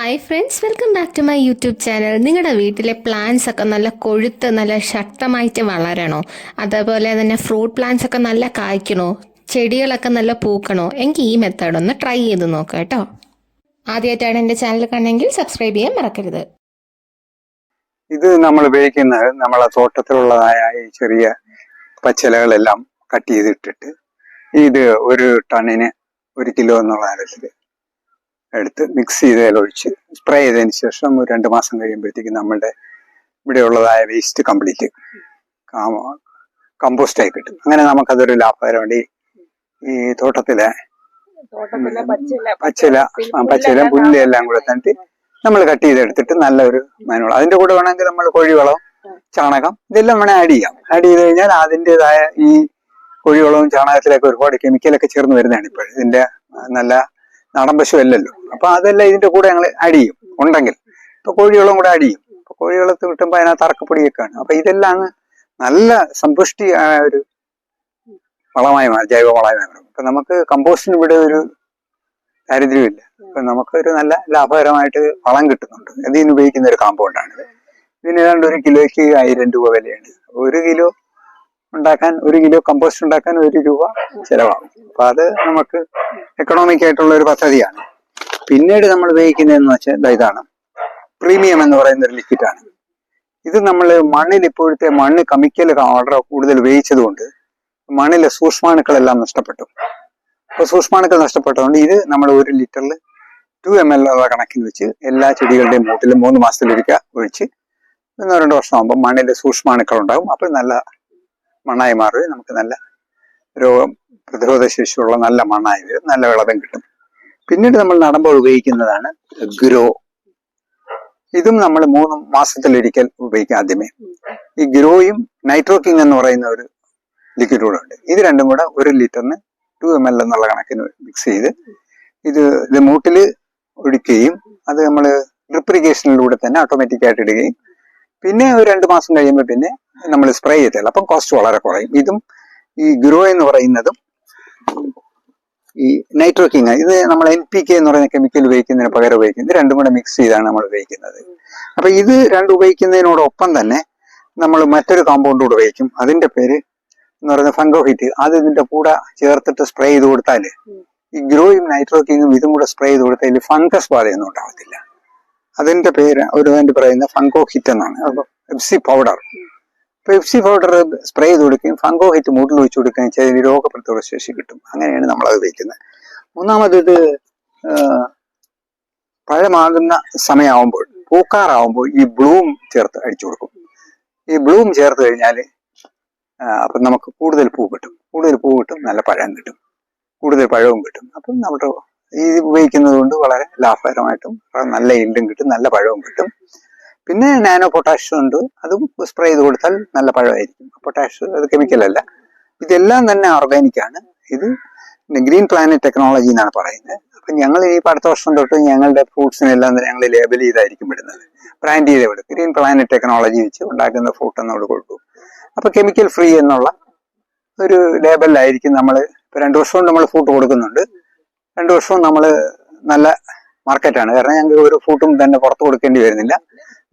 Hi friends, welcome back to my YouTube channel. നിങ്ങളുടെ വീട്ടിലെ plants ഒക്കെ നല്ല കൊഴുത്ത് നല്ല ശക്തമായിട്ട് വളരണോ, അതേപോലെ തന്നെ ഫ്രൂട്ട് പ്ലാന്റ്സ് ഒക്കെ നല്ല കായ്ക്കണോ, ചെടികളൊക്കെ നല്ല പൂക്കണോ എങ്കിൽ ഈ മെത്തേഡ് ഒന്ന് ട്രൈ ചെയ്ത് നോക്കാം കേട്ടോ. ആദ്യമായിട്ടാണ് എൻ്റെ ചാനൽ കണ്ടെങ്കിൽ സബ്സ്ക്രൈബ് ചെയ്യാൻ മറക്കരുത്. ഇത് നമ്മൾ ഉപയോഗിക്കുന്നത് നമ്മളെ തോട്ടത്തിലുള്ളതായ ഈ ചെറിയ പച്ചിലകളെല്ലാം കട്ട് ചെയ്തിട്ടിട്ട് ഇത് 1 ടണ്ണിന് 1 കിലോ എന്നുള്ള തരത്തിൽ എടുത്ത് മിക്സ് ചെയ്തതിലൊഴിച്ച് സ്പ്രേ ചെയ്തതിന് ശേഷം ഒരു 2 മാസം കഴിയുമ്പോഴത്തേക്ക് നമ്മളുടെ ഇവിടെയുള്ളതായ വേസ്റ്റ് കംപ്ലീറ്റ് കമ്പോസ്റ്റായി കിട്ടും. അങ്ങനെ നമുക്കതൊരു ലാഭകരമാണ്. ഈ തോട്ടത്തിലെ പച്ചില പുല്ല് എല്ലാം കൂടെ തന്നിട്ട് നമ്മൾ കട്ട് ചെയ്തെടുത്തിട്ട് നല്ലൊരു മാനുവൾ, അതിന്റെ കൂടെ വേണമെങ്കിൽ നമ്മൾ കോഴിവളം, ചാണകം ഇതെല്ലാം വേണേൽ ആഡ് ചെയ്യാം. ആഡ് ചെയ്ത് കഴിഞ്ഞാൽ അതിൻ്റെതായ ഈ കോഴിവളവും ചാണകത്തിലൊക്കെ ഒരുപാട് കെമിക്കലൊക്കെ ചേർന്ന് വരുന്നതാണ് ഇപ്പോൾ. ഇതിന്റെ നല്ല നാടൻ പശു അല്ലല്ലോ, അപ്പൊ അതെല്ലാം ഇതിന്റെ കൂടെ ഞങ്ങൾ ആഡ് ചെയ്യും ഉണ്ടെങ്കിൽ. ഇപ്പൊ കോഴിവളം കൂടെ ആഡ് ചെയ്യും. അപ്പൊ കോഴിവളത്ത് കിട്ടുമ്പോൾ അതിനകത്ത് അറക്കപ്പൊടിയൊക്കെയാണ്. അപ്പൊ ഇതെല്ലാം നല്ല സമ്പുഷ്ടിയായ ഒരു വളമായി മാറും, ജൈവവളമായി മാറും. അപ്പൊ നമുക്ക് കമ്പോസ്റ്റിന് ഇവിടെ ഒരു ദാരിദ്ര്യമില്ല. അപ്പൊ നമുക്കൊരു നല്ല ലാഭകരമായിട്ട് വളം കിട്ടുന്നുണ്ട്. ഇതിന് ഉപയോഗിക്കുന്ന ഒരു കോമ്പൗണ്ടാണ്. ഇതിന് ഏതാണ്ട് 1 കിലോയ്ക്ക് 1000 രൂപ വിലയാണ്. 1 കിലോ ഉണ്ടാക്കാൻ, 1 കിലോ കമ്പോസ്റ്റ് ഉണ്ടാക്കാൻ 1 രൂപ ചിലവാകും. അപ്പൊ അത് നമുക്ക് എക്കണോമിക് ആയിട്ടുള്ള ഒരു പദ്ധതിയാണ്. പിന്നീട് നമ്മൾ ഉപയോഗിക്കുന്നതെന്ന് വെച്ചാൽ ഇതാണ് പ്രീമിയം എന്ന് പറയുന്ന ഒരു ലിക്വിഡാണ്. ഇത് നമ്മൾ മണ്ണിൽ, ഇപ്പോഴത്തെ മണ്ണ് കെമിക്കൽ വളരെ കൂടുതൽ ഉപയോഗിച്ചത് കൊണ്ട് മണ്ണിലെ സൂക്ഷ്മാണുക്കളെല്ലാം നഷ്ടപ്പെട്ടു. അപ്പൊ സൂക്ഷ്മാണുക്കൾ നഷ്ടപ്പെട്ടതുകൊണ്ട് ഇത് നമ്മൾ 1 ലിറ്ററിൽ 2 ml ഉള്ള കണക്കിൽ വെച്ച് എല്ലാ ചെടികളുടെയും മൂട്ടിലും 3 മാസത്തിലൊരിക്കൽ ഒഴിച്ച് 1-2 വർഷം ആകുമ്പോൾ മണ്ണിലെ സൂക്ഷ്മാണുക്കൾ ഉണ്ടാകും. അപ്പോൾ നല്ല മണ്ണായി മാറുകയും നമുക്ക് നല്ല രോഗം പ്രതിരോധ ശേഷിയുള്ള നല്ല മണ്ണായി വരും, നല്ല വിളവും കിട്ടും. പിന്നീട് നമ്മൾ നടുമ്പോൾ ഉപയോഗിക്കുന്നതാണ് ഗ്രോ. ഇതും നമ്മൾ 3 മാസത്തിലൊരിക്കൽ ഉപയോഗിക്കാം. ആദ്യമേ ഈ ഗ്രോയും നൈട്രോക്കിങ് എന്ന് പറയുന്ന ഒരു ലിക്വിഡ് കൂടെ ഉണ്ട്. ഇത് രണ്ടും കൂടെ 1 ലിറ്ററിന് 2 ml എന്നുള്ള കണക്കിന് മിക്സ് ചെയ്ത് ഇത് മൂട്ടിൽ ഒഴിക്കുകയും അത് നമ്മൾ ഡ്രിപ്പ് ഇറിഗേഷനിലൂടെ തന്നെ ഓട്ടോമാറ്റിക് ആയിട്ട് ഇടുകയും പിന്നെ ഒരു 2 മാസം കഴിയുമ്പോൾ പിന്നെ നമ്മൾ സ്പ്രേ ചെയ്തത്. അപ്പം കോസ്റ്റ് വളരെ കുറയും. ഇതും ഈ ഗ്രോ എന്ന് പറയുന്നതും ഈ നൈട്രോക്കിങ്, ഇത് നമ്മൾ NPK എന്ന് പറയുന്ന കെമിക്കൽ ഉപയോഗിക്കുന്നതിന് പകരം ഉപയോഗിക്കുന്നത്. രണ്ടും കൂടെ മിക്സ് ചെയ്താണ് നമ്മൾ ഉപയോഗിക്കുന്നത്. അപ്പൊ ഇത് രണ്ടും ഉപയോഗിക്കുന്നതിനോടൊപ്പം തന്നെ നമ്മൾ മറ്റൊരു കോമ്പൗണ്ട് കൂടെ ഉപയോഗിക്കും. അതിന്റെ പേര് എന്ന് പറയുന്നത് ഫംഗോഹിറ്റ്. അത് ഇതിന്റെ കൂടെ ചേർത്തിട്ട് സ്പ്രേ ചെയ്ത് കൊടുത്താൽ ഈ ഗ്രോയും നൈട്രോക്കിങ്ങും ഇതും കൂടെ സ്പ്രേ ചെയ്ത് കൊടുത്താൽ ഫംഗസ് ബാധയൊന്നും ഉണ്ടാകത്തില്ല. അതിന്റെ പേര് അതിന്റെ പറയുന്ന ഫംഗോഹിറ്റ് എന്നാണ്. അപ്പൊ Pepsi powder, Pepsi powder spray ചെയ്ത് കൊടുക്കുകയും ഫംഗോഹിറ്റ് മൂട്ടിൽ ഒഴിച്ചു കൊടുക്കുകയും ചെയ്ത് രോഗപ്രതിരോധ ശേഷി കിട്ടും. അങ്ങനെയാണ് നമ്മൾ അത് ഉപയോഗിക്കുന്നത്. മൂന്നാമത് ഇത് പഴമാകുന്ന സമയമാകുമ്പോൾ, പൂക്കാറാവുമ്പോൾ ഈ ബ്ലൂം ചേർത്ത് അടിച്ചു കൊടുക്കും. ഈ ബ്ലൂം ചേർത്ത് കഴിഞ്ഞാൽ അപ്പൊ നമുക്ക് കൂടുതൽ പൂ കിട്ടും, നല്ല പഴം കിട്ടും, കൂടുതൽ പഴവും കിട്ടും. അപ്പം നമ്മുടെ ഇത് ഉപയോഗിക്കുന്നത് കൊണ്ട് വളരെ ലാഭകരമായിട്ടും നല്ല ഈൽഡും കിട്ടും, നല്ല പഴവും കിട്ടും. പിന്നെ നാനോ പൊട്ടാഷ് ഉണ്ട്, അതും സ്പ്രേ ചെയ്ത് കൊടുത്താൽ നല്ല പഴമായിരിക്കും. പൊട്ടാഷ് അത് കെമിക്കലല്ല, ഇതെല്ലാം തന്നെ ഓർഗാനിക് ആണ്. ഇത് ഗ്രീൻ പ്ലാനറ്റ് ടെക്നോളജി എന്നാണ് പറയുന്നത്. അപ്പൊ ഞങ്ങൾ ഈ അടുത്ത വർഷം തൊട്ട് ഞങ്ങളുടെ ഫ്രൂട്ട്സിനെല്ലാം തന്നെ ഞങ്ങൾ ലേബൽ ചെയ്തായിരിക്കും വിടുന്നത്, ബ്രാൻഡ് ചെയ്ത് വിടും. ഗ്രീൻ പ്ലാനറ്റ് ടെക്നോളജി വെച്ച് ഉണ്ടാക്കുന്ന ഫ്രൂട്ട് എന്നോട് കൊടുക്കും. അപ്പൊ കെമിക്കൽ ഫ്രീ എന്നുള്ള ഒരു ലേബലിലായിരിക്കും നമ്മൾ. ഇപ്പൊ 2 വർഷവും നമ്മൾ ഫ്രൂട്ട് കൊടുക്കുന്നുണ്ട്. 2 വർഷവും നമ്മൾ നല്ല മാർക്കറ്റാണ്. കാരണം ഞങ്ങൾക്ക് ഒരു ഫ്രൂട്ടും തന്നെ പുറത്ത് കൊടുക്കേണ്ടി വരുന്നില്ല.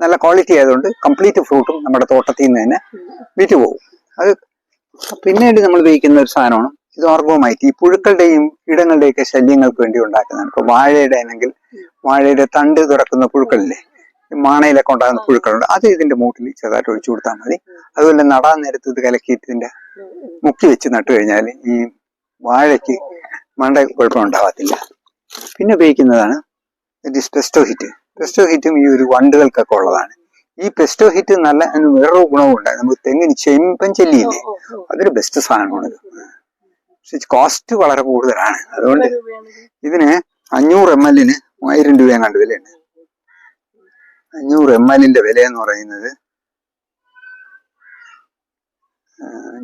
നല്ല ക്വാളിറ്റി ആയതുകൊണ്ട് കംപ്ലീറ്റ് ഫ്രൂട്ടും നമ്മുടെ തോട്ടത്തിൽ നിന്ന് തന്നെ വിറ്റ് പോകും. അത് പിന്നീട് നമ്മൾ ഉപയോഗിക്കുന്ന ഒരു സാധനമാണ് ഇത് ഓർഗോമൈറ്റ്. ഈ പുഴുക്കളുടെയും ഇടങ്ങളുടെയൊക്കെ ശല്യങ്ങൾക്ക് വേണ്ടി ഉണ്ടാക്കുന്നതാണ്. ഇപ്പൊ വാഴയുടെ ആണെങ്കിൽ വാഴയുടെ തണ്ട് തുറക്കുന്ന പുഴുക്കളില്ലേ, മാണയിലൊക്കെ ഉണ്ടാകുന്ന പുഴുക്കളുണ്ട്, അത് ഇതിന്റെ മൂട്ടിൽ ചെറുതായിട്ട് ഒഴിച്ചു കൊടുത്താൽ മതി. അതുപോലെ നടാൻ നേരത്ത് ഇത് കലക്കിയിട്ട് ഇതിന്റെ മുക്കി വെച്ച് നട്ടു കഴിഞ്ഞാൽ ഈ വാഴയ്ക്ക് മണ്ട കുഴപ്പം ഉണ്ടാകത്തില്ല. പിന്നെ ഉപയോഗിക്കുന്നതാണ് പെസ്റ്റോ ഹിറ്റ്. പെസ്റ്റോ ഹിറ്റും ഈ ഒരു വണ്ടുകൾക്കൊക്കെ ഉള്ളതാണ്. ഈ പെസ്റ്റോ ഹിറ്റ് നല്ല വേറൊരു ഗുണവും ഉണ്ട്. നമുക്ക് തെങ്ങിന് ചെമ്പൻ ചെല്ലിയില്ലേ, അതൊരു ബെസ്റ്റ് സാധനമാണ്. പക്ഷെ കോസ്റ്റ് വളരെ കൂടുതലാണ്. അതുകൊണ്ട് ഇതിന് 500 ml 1000 രൂപയും കണ്ട് വിലയുണ്ട്. 500 ml വില എന്ന് പറയുന്നത്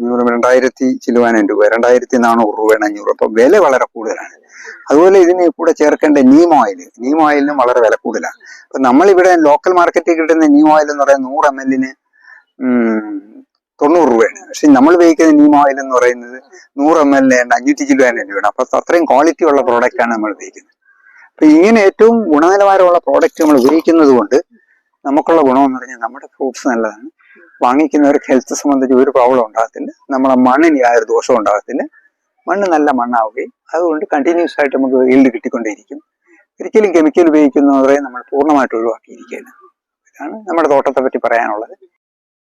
2000 ചിലവാനും രൂപ, 2400 രൂപയാണ് 500. അപ്പൊ വില വളരെ കൂടുതലാണ്. അതുപോലെ ഇതിന് കൂടെ ചേർക്കേണ്ട നീം ഓയിലിനും വളരെ വില കൂടുതലാണ്. അപ്പൊ നമ്മളിവിടെ ലോക്കൽ മാർക്കറ്റിൽ കിട്ടുന്ന നീം ഓയിൽ എന്ന് പറയുന്നത് 100 ml 90 രൂപയാണ്. പക്ഷെ നമ്മൾ ഉപയോഗിക്കുന്ന നീം ഓയിൽ എന്ന് പറയുന്നത് 100 ml 500 രൂപയാണ്. അപ്പൊ അത്രയും ക്വാളിറ്റി ഉള്ള പ്രോഡക്റ്റ് ആണ് നമ്മൾ ഉപയോഗിക്കുന്നത്. അപ്പൊ ഇങ്ങനെ ഏറ്റവും ഗുണനിലവാരമുള്ള പ്രോഡക്റ്റ് നമ്മൾ ഉപയോഗിക്കുന്നത് കൊണ്ട് നമുക്കുള്ള ഗുണമെന്ന് പറഞ്ഞാൽ നമ്മുടെ ഫ്രൂട്ട്സ് നല്ലതാണ്, വാങ്ങിക്കുന്നവർക്ക് ഹെൽത്ത് സംബന്ധിച്ച് ഒരു പ്രോബ്ലം ഉണ്ടാകത്തില്ല, നമ്മളെ മണ്ണിന് യാതൊരു ദോഷവും ഉണ്ടാകത്തില്ല, മണ്ണ് നല്ല മണ്ണാവുകയും അതുകൊണ്ട് കണ്ടിന്യൂസ് ആയിട്ട് നമുക്ക് ഈൽഡ് കിട്ടിക്കൊണ്ടേയിരിക്കും. ഒരിക്കലും കെമിക്കൽ ഉപയോഗിക്കുന്നവരെ നമ്മൾ പൂർണ്ണമായിട്ട് ഒഴിവാക്കിയിരിക്കുകയാണ്. ഇതാണ് നമ്മുടെ തോട്ടത്തെ പറ്റി പറയാനുള്ളത്.